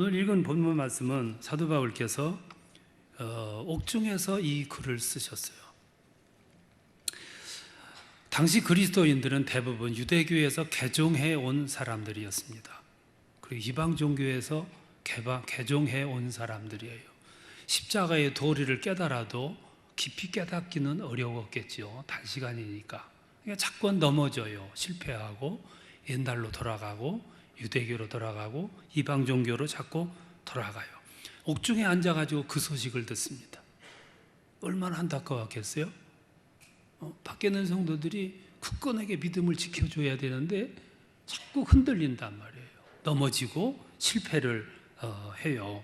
오늘 읽은 본문 말씀은 사도 바울께서 옥중에서 이 글을 쓰셨어요. 당시 그리스도인들은 대부분 유대교에서 개종해 온 사람들이었습니다. 그리고 이방 종교에서 개종해 온 사람들이에요. 십자가의 도리를 깨달아도 깊이 깨닫기는 어려웠겠죠. 단시간이니까. 그러니까 자꾸 넘어져요. 실패하고 옛날로 돌아가고 유대교로 돌아가고 이방 종교로 자꾸 돌아가요. 옥중에 앉아가지고 그 소식을 듣습니다. 얼마나 안타까웠겠어요? 밖에 있는 성도들이 굳건하게 믿음을 지켜줘야 되는데 자꾸 흔들린단 말이에요. 넘어지고 실패를 해요.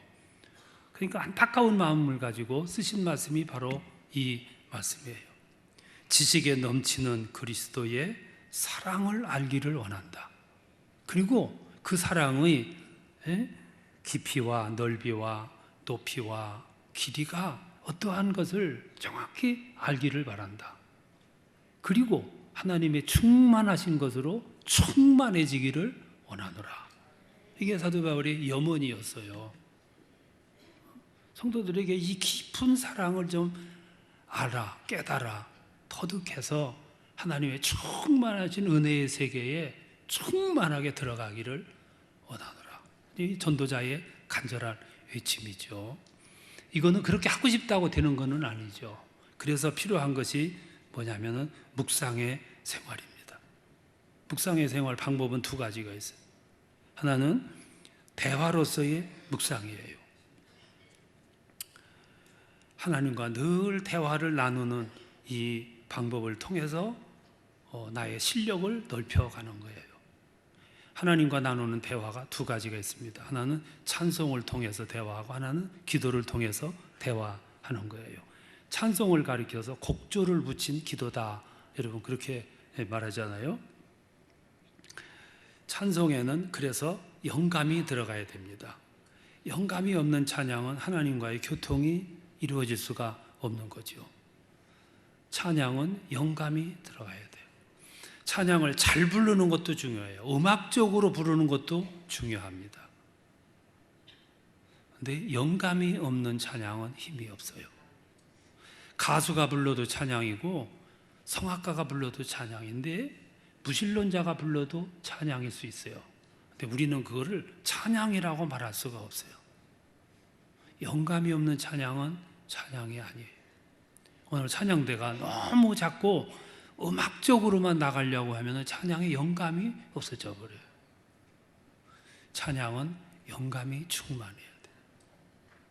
그러니까 안타까운 마음을 가지고 쓰신 말씀이 바로 이 말씀이에요. 지식에 넘치는 그리스도의 사랑을 알기를 원한다. 그리고 그 사랑의 깊이와 넓이와 높이와 길이가 어떠한 것을 정확히 알기를 바란다. 그리고 하나님의 충만하신 것으로 충만해지기를 원하노라. 이게 사도 바울의 염원이었어요. 성도들에게 이 깊은 사랑을 좀 알아, 깨달아, 터득해서 하나님의 충만하신 은혜의 세계에 충만하게 들어가기를 원하노라. 이 전도자의 간절한 외침이죠. 이거는 그렇게 하고 싶다고 되는 것은 아니죠. 그래서 필요한 것이 뭐냐면은 묵상의 생활입니다. 묵상의 생활 방법은 두 가지가 있어요. 하나는 대화로서의 묵상이에요. 하나님과 늘 대화를 나누는 이 방법을 통해서 나의 실력을 넓혀가는 거예요. 하나님과 나누는 대화가 두 가지가 있습니다. 하나는 찬송을 통해서 대화하고 하나는 기도를 통해서 대화하는 거예요. 찬송을 가리켜서 곡조를 붙인 기도다. 여러분 그렇게 말하잖아요. 찬송에는 그래서 영감이 들어가야 됩니다. 영감이 없는 찬양은 하나님과의 교통이 이루어질 수가 없는 거죠. 찬양은 영감이 들어가야 돼요. 찬양을 잘 부르는 것도 중요해요. 음악적으로 부르는 것도 중요합니다. 근데 영감이 없는 찬양은 힘이 없어요. 가수가 불러도 찬양이고 성악가가 불러도 찬양인데 무신론자가 불러도 찬양일 수 있어요. 근데 우리는 그거를 찬양이라고 말할 수가 없어요. 영감이 없는 찬양은 찬양이 아니에요. 오늘 찬양대가 너무 작고 음악적으로만 나가려고 하면 찬양에 영감이 없어져 버려요. 찬양은 영감이 충만해야 돼요.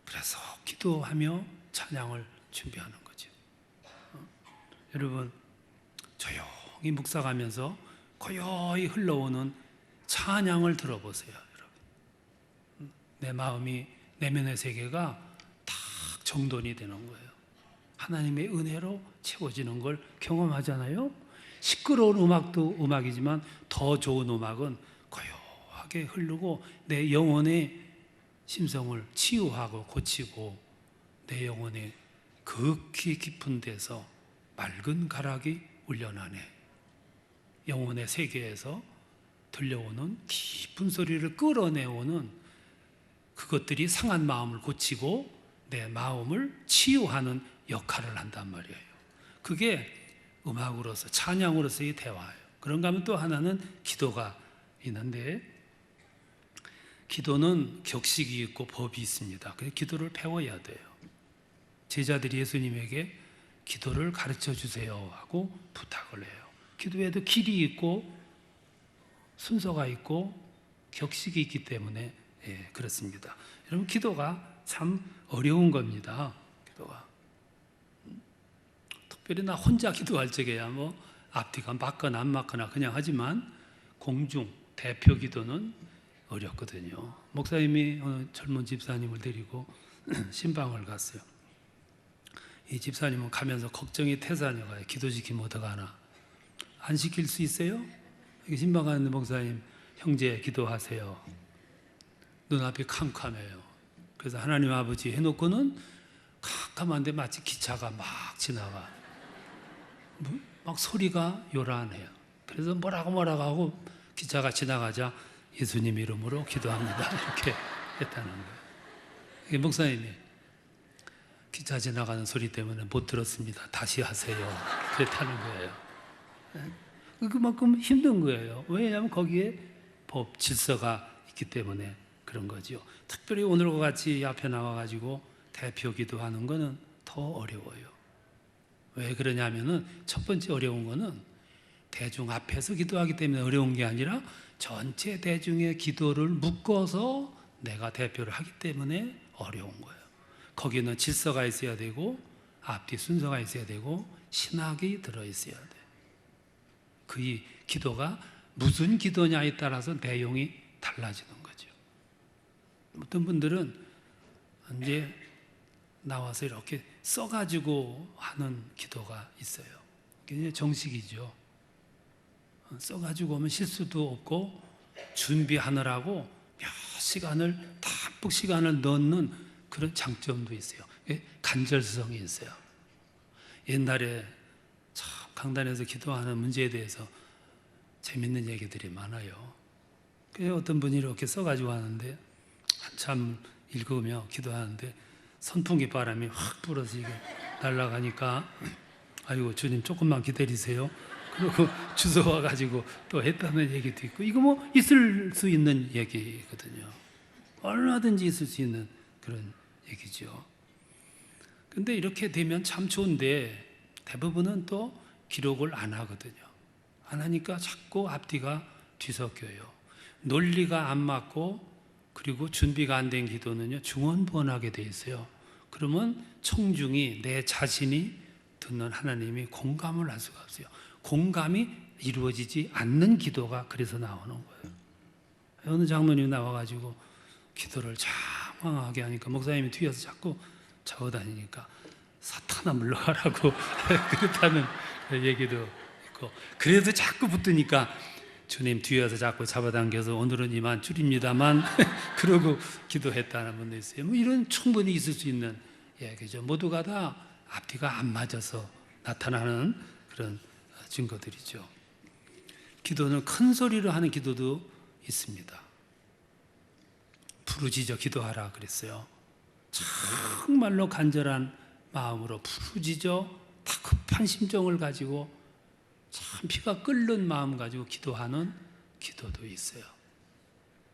그래서 기도하며 찬양을 준비하는 거죠. 여러분 조용히 묵상하면서 고요히 흘러오는 찬양을 들어보세요. 여러분 내 마음이 내면의 세계가 딱 정돈이 되는 거예요. 하나님의 은혜로 채워지는 걸 경험하잖아요. 시끄러운 음악도 음악이지만 더 좋은 음악은 고요하게 흐르고 내 영혼의 심성을 치유하고 고치고 내 영혼의 극히 깊은 데서 맑은 가락이 울려나네. 영혼의 세계에서 들려오는 깊은 소리를 끌어내오는 그것들이 상한 마음을 고치고 내 마음을 치유하는 역할을 한단 말이에요. 그게 음악으로서 찬양으로서의 대화예요. 그런가 하면 또 하나는 기도가 있는데 기도는 격식이 있고 법이 있습니다. 그래서 기도를 배워야 돼요. 제자들이 예수님에게 기도를 가르쳐 주세요 하고 부탁을 해요. 기도에도 길이 있고 순서가 있고 격식이 있기 때문에 그렇습니다. 여러분 기도가 참 어려운 겁니다. 기도가 특별히 나 혼자 기도할 적에야 뭐 앞뒤가 맞거나 안 맞거나 그냥 하지만 공중 대표 기도는 어렵거든요. 목사님이 어느 젊은 집사님을 데리고 신방을 갔어요. 이 집사님은 가면서 걱정이 태산이가요. 기도 시키면 어떡하나. 안 시킬 수 있어요? 신방 가는 목사님, 형제 기도하세요. 눈앞이 캄캄해요. 그래서 하나님 아버지 해놓고는 캄캄한데 마치 기차가 막 지나가. 막 소리가 요란해요. 그래서 뭐라고 하고 기차가 지나가자 예수님 이름으로 기도합니다. 이렇게 했다는 거예요. 이게 목사님이 기차 지나가는 소리 때문에 못 들었습니다. 다시 하세요. 그랬다는 거예요. 그만큼 힘든 거예요. 왜냐하면 거기에 법, 질서가 있기 때문에 그런 거죠. 특별히 오늘과 같이 앞에 나와가지고 대표 기도하는 거는 더 어려워요. 왜 그러냐면은 첫 번째 어려운 거는 대중 앞에서 기도하기 때문에 어려운 게 아니라 전체 대중의 기도를 묶어서 내가 대표를 하기 때문에 어려운 거예요. 거기는 질서가 있어야 되고 앞뒤 순서가 있어야 되고 신학이 들어있어야 돼. 그 기도가 무슨 기도냐에 따라서 내용이 달라지는 거죠. 어떤 분들은 이제 나와서 이렇게 써가지고 하는 기도가 있어요. 그게 정식이죠. 써가지고 오면 실수도 없고 준비하느라고 몇 시간을 담뿍 시간을 넣는 그런 장점도 있어요. 간절성이 있어요. 옛날에 참 강단에서 기도하는 문제에 대해서 재밌는 얘기들이 많아요. 어떤 분이 이렇게 써가지고 하는데 한참 읽으며 기도하는데 선풍기 바람이 확 불어서 이게 날아가니까 아이고 주님 조금만 기다리세요. 그리고 주워 와가지고 또 했다는 얘기도 있고, 이거 뭐 있을 수 있는 얘기거든요. 얼마든지 있을 수 있는 그런 얘기죠. 근데 이렇게 되면 참 좋은데 대부분은 또 기록을 안 하거든요. 안 하니까 자꾸 앞뒤가 뒤섞여요. 논리가 안 맞고 그리고 준비가 안 된 기도는요 중언부언하게 돼 있어요. 그러면 청중이 내 자신이 듣는 하나님이 공감을 할 수가 없어요. 공감이 이루어지지 않는 기도가 그래서 나오는 거예요. 어느 장로님이 나와가지고 기도를 장황하게 하니까 목사님이 뒤에서 자꾸 잡아다니니까 사탄아 물러가라고 그렇다는 얘기도 있고, 그래도 자꾸 붙으니까 주님 뒤에서 자꾸 잡아당겨서 오늘은 이만 줄입니다만 그러고 기도했다는 분도 있어요. 뭐 이런 충분히 있을 수 있는 얘기죠. 모두가 다 앞뒤가 안 맞아서 나타나는 그런 증거들이죠. 기도는 큰 소리로 하는 기도도 있습니다. 부르짖어 기도하라 그랬어요. 정말로 간절한 마음으로 부르짖어 다급한 심정을 가지고 참 피가 끓는 마음 가지고 기도하는 기도도 있어요.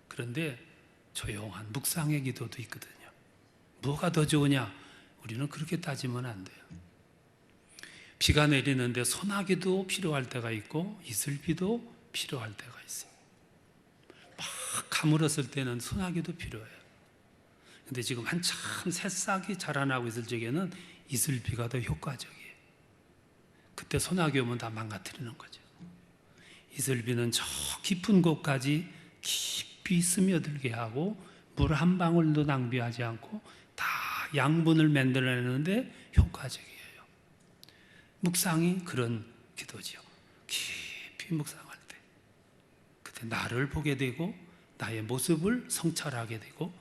그런데 조용한 묵상의 기도도 있거든요. 뭐가 더 좋으냐? 우리는 그렇게 따지면 안 돼요. 비가 내리는데 소나기도 필요할 때가 있고 이슬비도 필요할 때가 있어요. 막 가물었을 때는 소나기도 필요해요. 근데 지금 한참 새싹이 자라나고 있을 적에는 이슬비가 더 효과적이에요. 그때 소나기 오면 다 망가뜨리는 거죠. 이슬비는 저 깊은 곳까지 깊이 스며들게 하고 물 한 방울도 낭비하지 않고 다 양분을 만들어내는데 효과적이에요. 묵상이 그런 기도지요. 깊이 묵상할 때 그때 나를 보게 되고 나의 모습을 성찰하게 되고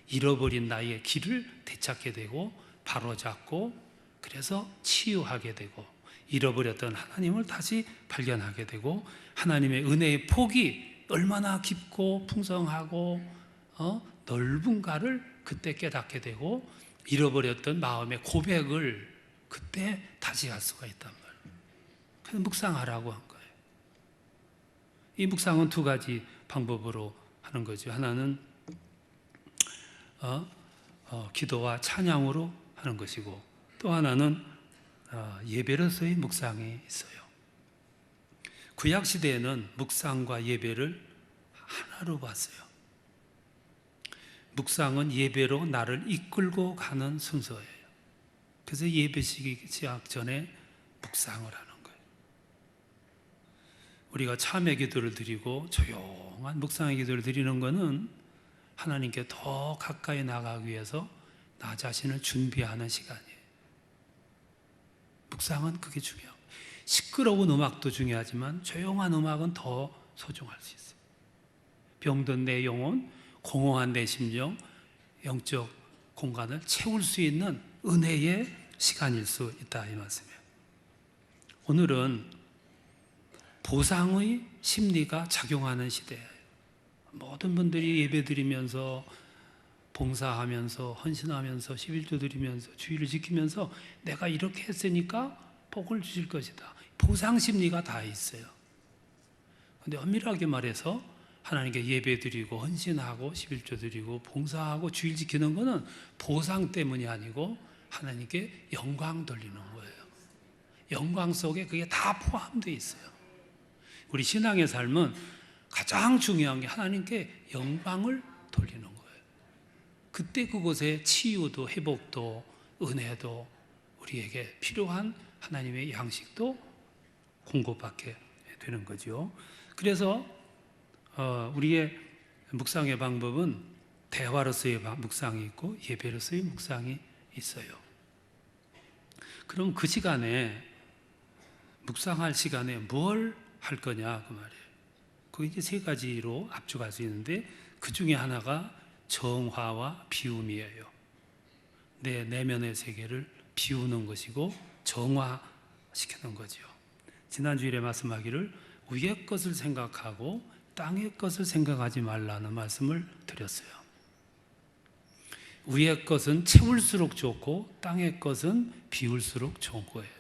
잃어버린 나의 길을 되찾게 되고 바로잡고 그래서 치유하게 되고 잃어버렸던 하나님을 다시 발견하게 되고 하나님의 은혜의 폭이 얼마나 깊고 풍성하고 넓은가를 그때 깨닫게 되고 잃어버렸던 마음의 고백을 그때 다시 할 수가 있단 말이에요. 그래서 묵상하라고 한 거예요. 이 묵상은 두 가지 방법으로 하는 거죠. 하나는 기도와 찬양으로 하는 것이고 또 하나는 예배로서의 묵상이 있어요. 구약 시대에는 묵상과 예배를 하나로 봤어요. 묵상은 예배로 나를 이끌고 가는 순서예요. 그래서 예배 시작 전에 묵상을 하는 거예요. 우리가 참회 기도를 드리고 조용한 묵상의 기도를 드리는 것은 하나님께 더 가까이 나가기 위해서 나 자신을 준비하는 시간이에요. 묵상은 그게 중요해요. 시끄러운 음악도 중요하지만 조용한 음악은 더 소중할 수 있어요. 병든 내 영혼, 공허한 내 심령, 영적 공간을 채울 수 있는 은혜의 시간일 수 있다 이 말씀이에요. 오늘은 보상의 심리가 작용하는 시대예요. 모든 분들이 예배 드리면서 봉사하면서 헌신하면서 11조 드리면서 주의를 지키면서 내가 이렇게 했으니까 복을 주실 것이다. 보상 심리가 다 있어요. 근데 엄밀하게 말해서 하나님께 예배 드리고 헌신하고 11조 드리고 봉사하고 주의를 지키는 것은 보상 때문이 아니고 하나님께 영광 돌리는 거예요. 영광 속에 그게 다 포함되어 있어요. 우리 신앙의 삶은 가장 중요한 게 하나님께 영광을 돌리는 거예요. 그때 그곳에 치유도 회복도 은혜도 우리에게 필요한 하나님의 양식도 공급받게 되는 거죠. 그래서 우리의 묵상의 방법은 대화로서의 묵상이 있고 예배로서의 묵상이 있어요. 그럼 그 시간에 묵상할 시간에 뭘 할 거냐 그 말이에요. 그게 이제 세 가지로 압축할 수 있는데 그 중에 하나가 정화와 비움이에요. 내 내면의 세계를 비우는 것이고 정화시키는 거죠. 지난주일에 말씀하기를 위의 것을 생각하고 땅의 것을 생각하지 말라는 말씀을 드렸어요. 위의 것은 채울수록 좋고 땅의 것은 비울수록 좋은 거예요.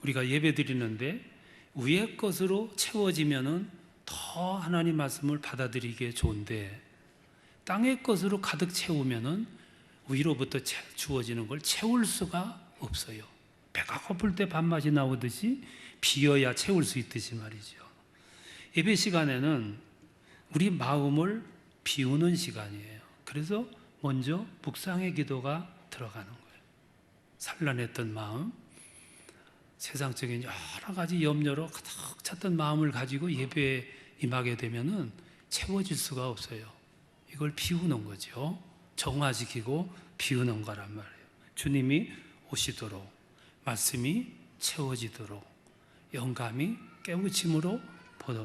우리가 예배 드리는데 위의 것으로 채워지면은 더 하나님 말씀을 받아들이기에 좋은데 땅의 것으로 가득 채우면은 위로부터 주어지는 걸 채울 수가 없어요. 배가 고플 때 밥맛이 나오듯이 비어야 채울 수 있듯이 말이죠. 예배 시간에는 우리 마음을 비우는 시간이에요. 그래서 먼저 묵상의 기도가 들어가는 거예요. 산란했던 마음, 세상적인 여러 가지 염려로 가득 찼던 마음을 가지고 예배에 임하게 되면은 채워질 수가 없어요. 이걸 비우는 거죠. 정화시키고 비우는 거란 말이에요. 주님이 오시도록, 말씀이 채워지도록, 영감이 깨우침으로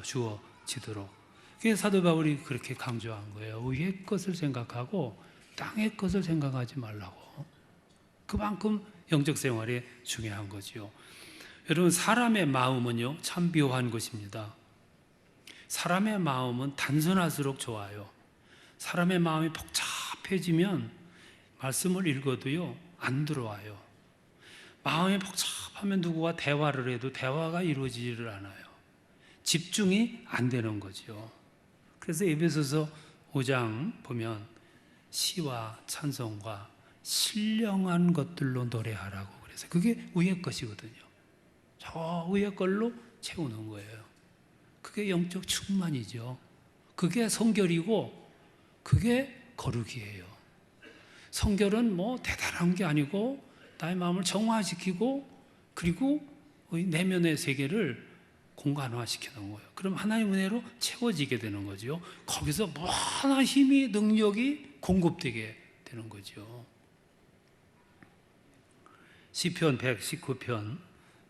주어지도록. 그게 사도 바울이 그렇게 강조한 거예요. 위의 것을 생각하고 땅의 것을 생각하지 말라고. 그만큼 영적 생활이 중요한 거지요. 여러분, 사람의 마음은요 참 묘한 것입니다. 사람의 마음은 단순할수록 좋아요. 사람의 마음이 복잡해지면 말씀을 읽어도요 안 들어와요. 마음이 복잡하면 누구와 대화를 해도 대화가 이루어지지를 않아요. 집중이 안 되는 거죠. 그래서 에베소서 5장 보면 시와 찬송과 신령한 것들로 노래하라고 그래서 그게 위의 것이거든요. 저 위의 걸로 채우는 거예요. 그게 영적 충만이죠. 그게 성결이고 그게 거룩이에요. 성결은 뭐 대단한 게 아니고 나의 마음을 정화시키고 그리고 내면의 세계를 공간화시키는 거예요. 그럼 하나님의 은혜로 채워지게 되는 거죠. 거기서 무한한 힘이 능력이 공급되게 되는 거죠. 시편 119편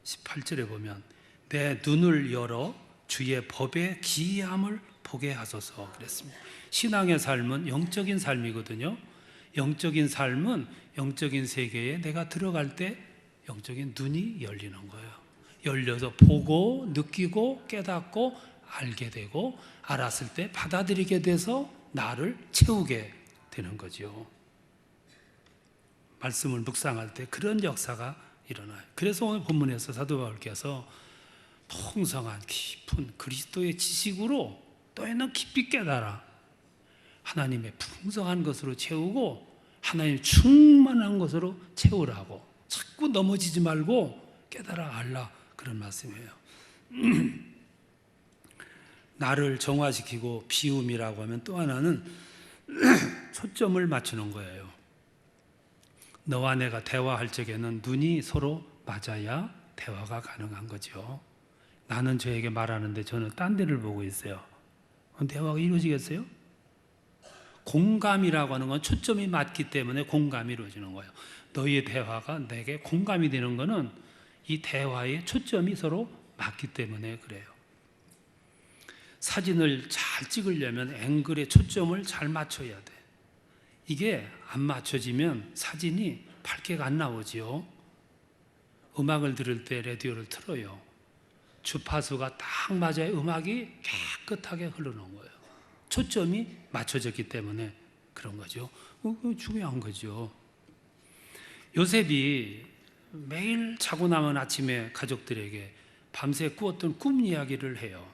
18절에 보면 내 눈을 열어 주의 법의 기이함을 보게 하소서 그랬습니다. 신앙의 삶은 영적인 삶이거든요. 영적인 삶은 영적인 세계에 내가 들어갈 때 영적인 눈이 열리는 거예요. 열려서 보고 느끼고 깨닫고 알게 되고 알았을 때 받아들이게 돼서 나를 채우게 되는 거죠. 말씀을 묵상할 때 그런 역사가 일어나요. 그래서 오늘 본문에서 사도 바울께서 풍성한 깊은 그리스도의 지식으로 너희는 깊이 깨달아 하나님의 풍성한 것으로 채우고 하나님 충만한 것으로 채우라고 자꾸 넘어지지 말고 깨달아 알라 그런 말씀이에요. 나를 정화시키고 비움이라고 하면 또 하나는 초점을 맞추는 거예요. 너와 내가 대화할 적에는 눈이 서로 맞아야 대화가 가능한 거죠. 나는 저에게 말하는데 저는 딴 데를 보고 있어요. 대화가 이루어지겠어요? 공감이라고 하는 건 초점이 맞기 때문에 공감이 이루어지는 거예요. 너희의 대화가 내게 공감이 되는 것은 이 대화의 초점이 서로 맞기 때문에 그래요. 사진을 잘 찍으려면 앵글에 초점을 잘 맞춰야 돼. 이게 안 맞춰지면 사진이 밝게가 안 나오지요. 음악을 들을 때 라디오를 틀어요. 주파수가 딱 맞아야 음악이 깨끗하게 흐르는 거예요. 초점이 맞춰졌기 때문에 그런 거죠. 그거 중요한 거죠. 요셉이 매일 자고 나면 아침에 가족들에게 밤새 꾸었던 꿈 이야기를 해요.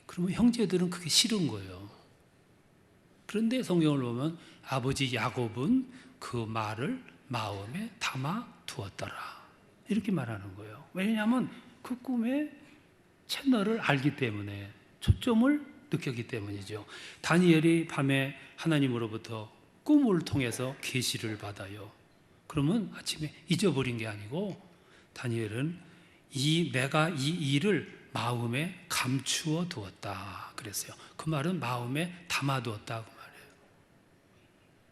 그러면 형제들은 그게 싫은 거예요. 그런데 성경을 보면 아버지 야곱은 그 말을 마음에 담아 두었더라, 이렇게 말하는 거예요. 왜냐하면 그 꿈의 채널을 알기 때문에, 초점을 느꼈기 때문이죠. 다니엘이 밤에 하나님으로부터 꿈을 통해서 계시를 받아요. 그러면 아침에 잊어버린 게 아니고 다니엘은 내가 이 일을 마음에 감추어 두었다 그랬어요. 그 말은 마음에 담아 두었다 그 말이에요.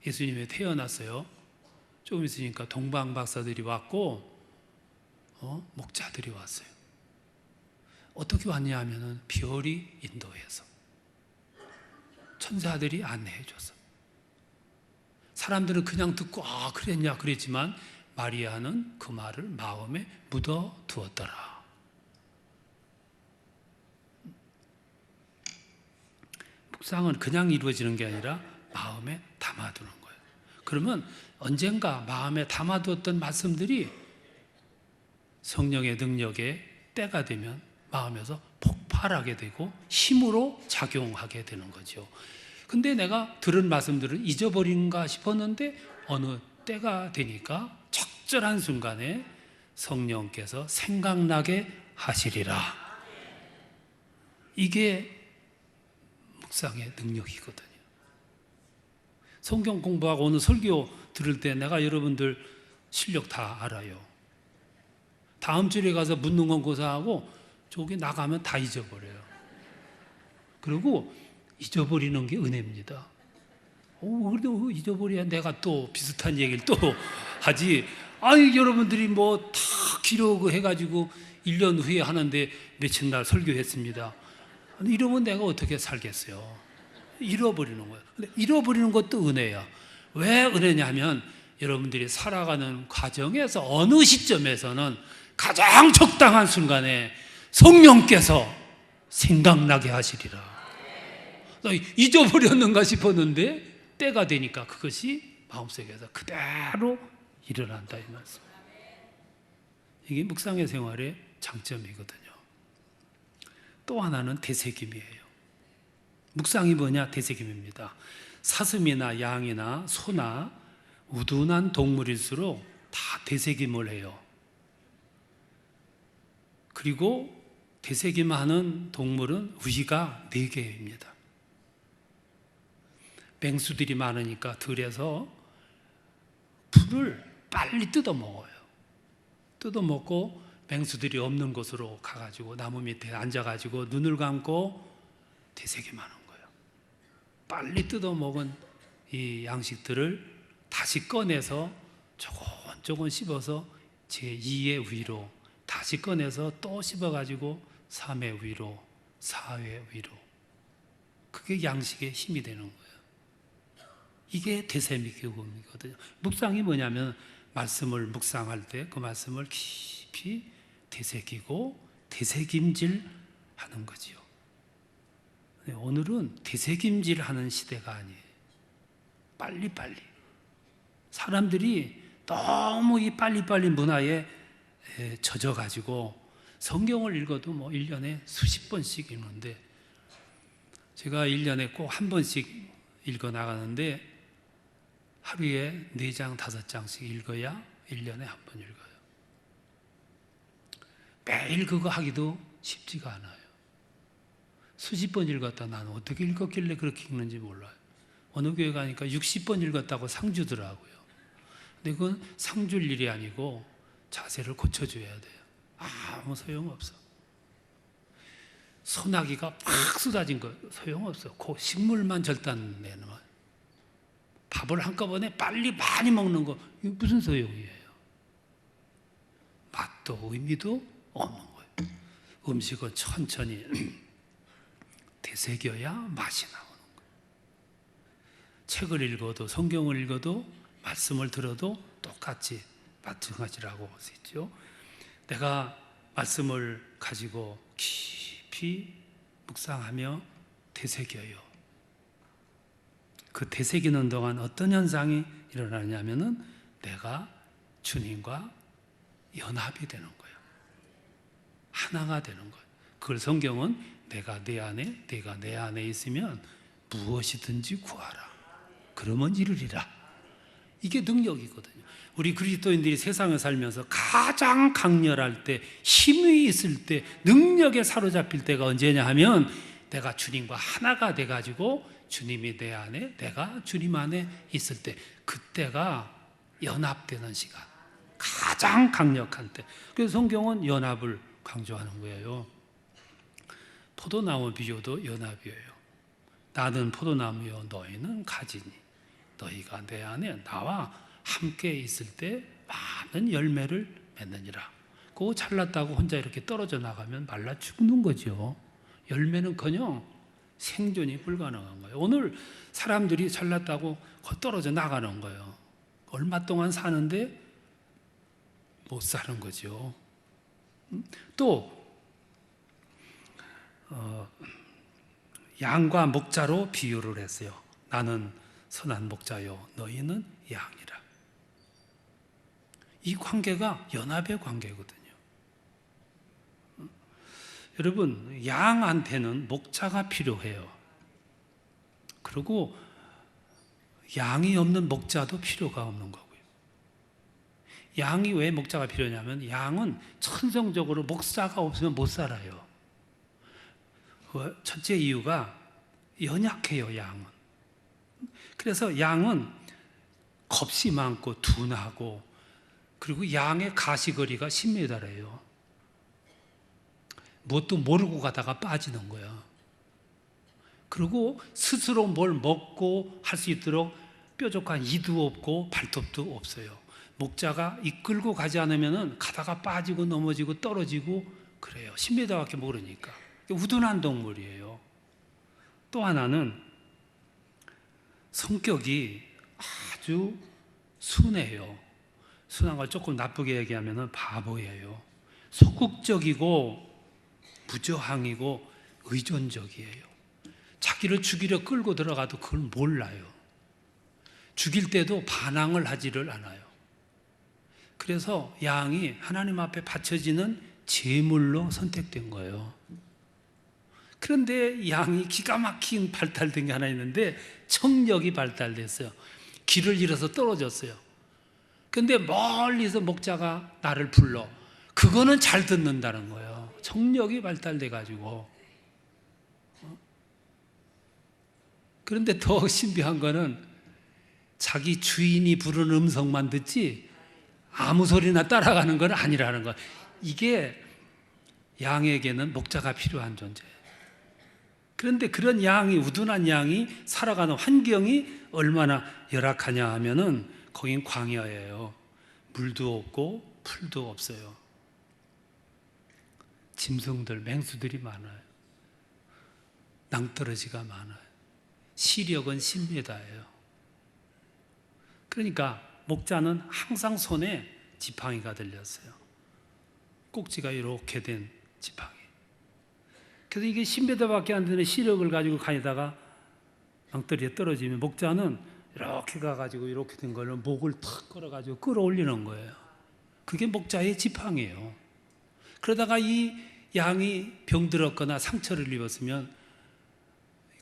예수님이 태어났어요. 조금 있으니까 동방 박사들이 왔고 목자들이 왔어요. 어떻게 왔냐 하면은 별이 인도해서, 천사들이 안내해 줬어. 사람들은 그냥 듣고 그랬냐 그랬지만 마리아는 그 말을 마음에 묻어 두었더라. 묵상은 그냥 이루어지는 게 아니라 마음에 담아두는 거예요. 그러면 언젠가 마음에 담아두었던 말씀들이 성령의 능력에 때가 되면 마음에서 폭발하게 되고 힘으로 작용하게 되는 거죠. 근데 내가 들은 말씀들을 잊어버린가 싶었는데 어느 때가 되니까 적절한 순간에 성령께서 생각나게 하시리라. 이게 묵상의 능력이거든요. 성경 공부하고 오늘 설교 들을 때 내가 여러분들 실력 다 알아요. 다음 주에 가서 묻는 건 고사하고 저기 나가면 다 잊어버려요. 그리고 잊어버리는 게 은혜입니다. 그래도 잊어버려야 내가 또 비슷한 얘기를 또 하지. 아니, 여러분들이 뭐 다 기록해가지고 1년 후에 하는데 며칠 날 설교했습니다. 이러면 내가 어떻게 살겠어요? 잃어버리는 거예요. 근데 잃어버리는 것도 은혜야. 왜 은혜냐면 여러분들이 살아가는 과정에서 어느 시점에서는 가장 적당한 순간에 성령께서 생각나게 하시리라. 잊어버렸는가 싶었는데 때가 되니까 그것이 마음속에서 그대로 일어난다 이 말씀. 이게 묵상의 생활의 장점이거든요. 또 하나는 되새김이에요. 묵상이 뭐냐? 되새김입니다. 사슴이나 양이나 소나 우둔한 동물일수록 다 되새김을 해요. 그리고 되새김하는 동물은 위가 4개입니다. 맹수들이 많으니까 들에서 풀을 빨리 뜯어 먹어요. 뜯어 먹고 맹수들이 없는 곳으로 가가지고 나무 밑에 앉아가지고 눈을 감고 되새김하는 거예요. 빨리 뜯어 먹은 이 양식들을 다시 꺼내서 조곤조곤 씹어서 제2의 위로, 다시 꺼내서 또 씹어가지고 3의 위로, 4의 위로. 그게 양식의 힘이 되는 거예요. 이게 되새김이거든요. 묵상이 뭐냐면 말씀을 묵상할 때 그 말씀을 깊이 되새기고 되새김질 하는 거지요. 오늘은 되새김질 하는 시대가 아니에요. 빨리빨리. 사람들이 너무 이 빨리빨리 문화에 젖어가지고 성경을 읽어도 뭐 1년에 수십 번씩 읽는데, 제가 1년에 꼭 한 번씩 읽어 나가는데 하루에 4장, 5장씩 읽어야 1년에 한 번 읽어요. 매일 그거 하기도 쉽지가 않아요. 수십 번 읽었다 나는 어떻게 읽었길래 그렇게 읽는지 몰라요. 어느 교회 가니까 60번 읽었다고 상 주더라고요. 근데 그건 상 줄 일이 아니고 자세를 고쳐줘야 돼요. 아무 소용없어. 소나기가 팍 쏟아진 거 소용없어. 그 식물만 절단내는 거예요. 밥을 한꺼번에 빨리 많이 먹는 거 이거 무슨 소용이에요? 맛도 의미도 없는 거예요. 음식은 천천히 되새겨야 맛이 나오는 거예요. 책을 읽어도 성경을 읽어도 말씀을 들어도 똑같이 마찬가지라고 볼 수 있죠. 내가 말씀을 가지고 깊이 묵상하며 되새겨요. 그 되새기는 동안 어떤 현상이 일어나냐면은 내가 주님과 연합이 되는 거예요. 하나가 되는 거예요. 그걸 성경은 내가 내 안에, 내가 내 안에 있으면 무엇이든지 구하라. 그러면 이루리라. 이게 능력이거든요. 우리 그리스도인들이 세상을 살면서 가장 강렬할 때, 힘이 있을 때, 능력에 사로잡힐 때가 언제냐 하면 내가 주님과 하나가 돼가지고 주님이 내 안에, 내가 주님 안에 있을 때, 그때가 연합되는 시간, 가장 강력한 때. 그래서 성경은 연합을 강조하는 거예요. 포도나무 비유도 연합이에요. 나는 포도나무요 너희는 가지니 너희가 내 안에 나와 함께 있을 때 많은 열매를 맺느니라. 그거 잘났다고 혼자 이렇게 떨어져 나가면 말라 죽는 거죠. 열매는커녕 생존이 불가능한 거예요. 오늘 사람들이 잘났다고 떨어져 나가는 거예요. 얼마 동안 사는데 못 사는 거죠. 또 양과 목자로 비유를 했어요. 나는 선한 목자요 너희는 양이라. 이 관계가 연합의 관계거든요. 여러분, 양한테는 목자가 필요해요. 그리고 양이 없는 목자도 필요가 없는 거고요. 양이 왜 목자가 필요냐면 양은 천성적으로 목자가 없으면 못 살아요. 첫째 이유가 연약해요, 양은. 그래서 양은 겁이 많고 둔하고, 그리고 양의 가시거리가 10m래요. 무엇도 모르고 가다가 빠지는 거예요. 그리고 스스로 뭘 먹고 할 수 있도록 뾰족한 이도 없고 발톱도 없어요. 목자가 이끌고 가지 않으면 가다가 빠지고 넘어지고 떨어지고 그래요. 10m밖에 모르니까. 우둔한 동물이에요. 또 하나는 성격이 아주 순해요. 순한 걸 조금 나쁘게 얘기하면 바보예요. 소극적이고 무저항이고 의존적이에요. 자기를 죽이려 끌고 들어가도 그걸 몰라요. 죽일 때도 반항을 하지를 않아요. 그래서 양이 하나님 앞에 바쳐지는 제물로 선택된 거예요. 그런데 양이 기가 막힌 발달된 게 하나 있는데 청력이 발달됐어요. 길을 잃어서 떨어졌어요. 근데 멀리서 목자가 나를 불러. 그거는 잘 듣는다는 거예요. 청력이 발달돼 가지고. 그런데 더 신비한 거는 자기 주인이 부르는 음성만 듣지 아무 소리나 따라가는 건 아니라는 거예요. 이게 양에게는 목자가 필요한 존재예요. 그런데 그런 양이, 우둔한 양이 살아가는 환경이 얼마나 열악하냐 하면은 거긴 광야예요. 물도 없고 풀도 없어요. 짐승들, 맹수들이 많아요. 낭떠러지가 많아요. 시력은 10m예요. 그러니까 목자는 항상 손에 지팡이가 들렸어요. 꼭지가 이렇게 된 지팡이. 그래서 이게 10m밖에 안 되는 시력을 가지고 가다가 낭떠러지에 떨어지면 목자는 이렇게 가가지고 이렇게 된 걸로 목을 탁 걸어가지고 끌어올리는 거예요. 그게 목자의 지팡이에요. 그러다가 이 양이 병들었거나 상처를 입었으면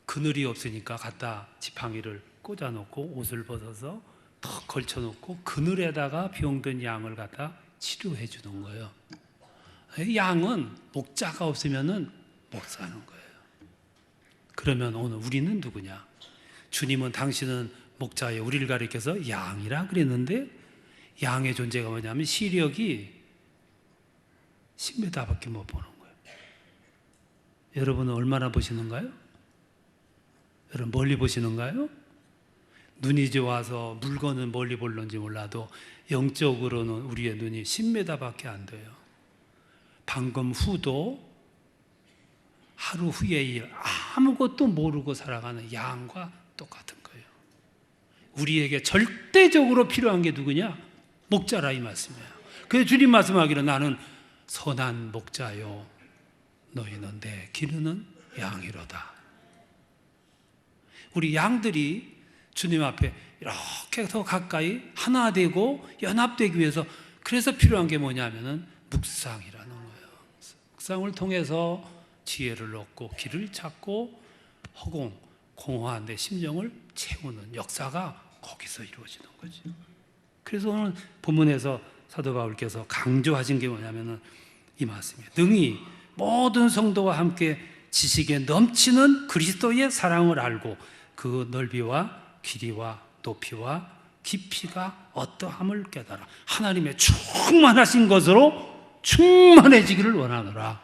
그늘이 없으니까 갖다 지팡이를 꽂아놓고 옷을 벗어서 턱 걸쳐놓고 그늘에다가 병든 양을 갖다 치료해 주는 거예요. 양은 목자가 없으면은 못 사는 거예요. 그러면 오늘 우리는 누구냐? 주님은 당신은 목자에 우리를 가리켜서 양이라 그랬는데 양의 존재가 뭐냐면 시력이 10m밖에 못 보는 거예요. 여러분은 얼마나 보시는가요? 여러분 멀리 보시는가요? 눈이 좋아서 물건은 멀리 볼런지 몰라도 영적으로는 우리의 눈이 10m밖에 안 돼요. 방금 후도 하루 후의 일 아무것도 모르고 살아가는 양과 똑같은 거예요. 우리에게 절대적으로 필요한 게 누구냐? 목자라 이 말씀이에요. 그래서 주님 말씀하기를 나는 선한 목자요 너희는 내 기르는 양이로다. 우리 양들이 주님 앞에 이렇게 더 가까이 하나 되고 연합되기 위해서, 그래서 필요한 게 뭐냐면은 묵상이라는 거예요. 묵상을 통해서 지혜를 얻고 길을 찾고 공허한 내 심령을 채우는 역사가 거기서 이루어지는 거죠. 그래서 오늘 본문에서 사도 바울께서 강조하신 게 뭐냐면은 이 말씀이에요. 능히 모든 성도와 함께 지식에 넘치는 그리스도의 사랑을 알고 그 넓이와 길이와 높이와 깊이가 어떠함을 깨달아 하나님의 충만하신 것으로 충만해지기를 원하노라.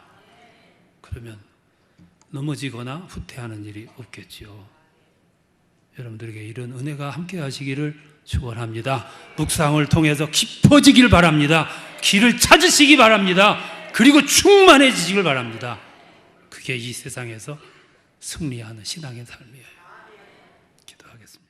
그러면 넘어지거나 후퇴하는 일이 없겠죠. 여러분들에게 이런 은혜가 함께 하시기를 축원합니다. 묵상을 통해서 깊어지길 바랍니다. 길을 찾으시기 바랍니다. 그리고 충만해지시길 바랍니다. 그게 이 세상에서 승리하는 신앙의 삶이에요. 기도하겠습니다.